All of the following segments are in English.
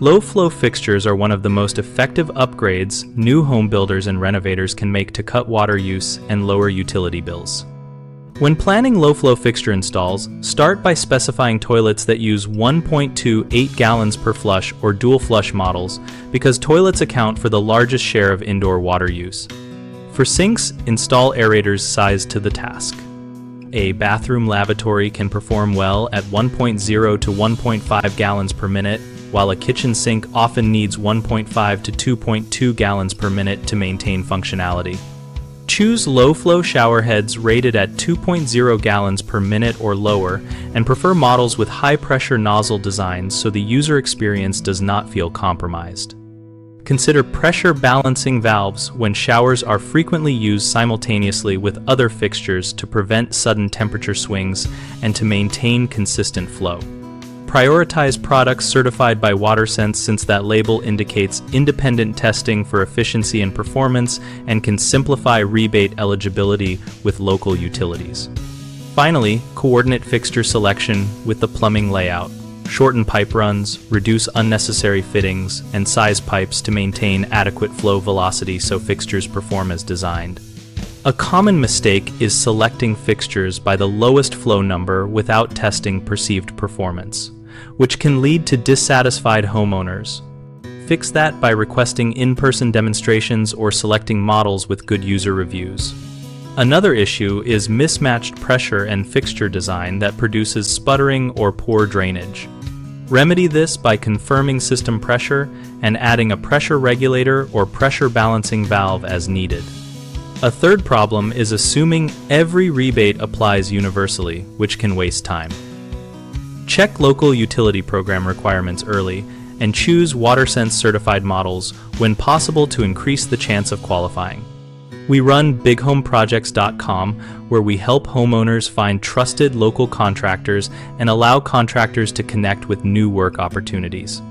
Low-flow fixtures are one of the most effective upgrades new home builders and renovators can make to cut water use and lower utility bills. When planning low-flow fixture installs, start by specifying toilets that use 1.28 gallons per flush or dual flush models because toilets account for the largest share of indoor water use. For sinks, install aerators sized to the task. A bathroom lavatory can perform well at 1.0 to 1.5 gallons per minute, while a kitchen sink often needs 1.5 to 2.2 gallons per minute to maintain functionality. Choose low-flow shower heads rated at 2.0 gallons per minute or lower, and prefer models with high-pressure nozzle designs so the user experience does not feel compromised. Consider pressure balancing valves when showers are frequently used simultaneously with other fixtures to prevent sudden temperature swings and to maintain consistent flow. Prioritize products certified by WaterSense since that label indicates independent testing for efficiency and performance and can simplify rebate eligibility with local utilities. Finally, coordinate fixture selection with the plumbing layout. Shorten pipe runs, reduce unnecessary fittings, and size pipes to maintain adequate flow velocity so fixtures perform as designed. A common mistake is selecting fixtures by the lowest flow number without testing perceived performance, which can lead to dissatisfied homeowners. Fix that by requesting in-person demonstrations or selecting models with good user reviews. Another issue is mismatched pressure and fixture design that produces sputtering or poor drainage. Remedy this by confirming system pressure and adding a pressure regulator or pressure balancing valve as needed. A third problem is assuming every rebate applies universally, which can waste time. Check local utility program requirements early and choose WaterSense certified models when possible to increase the chance of qualifying. We run bighomeprojects.com, where we help homeowners find trusted local contractors and allow contractors to connect with new work opportunities.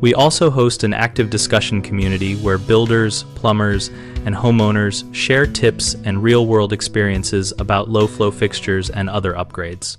We also host an active discussion community where builders, plumbers, and homeowners share tips and real-world experiences about low-flow fixtures and other upgrades.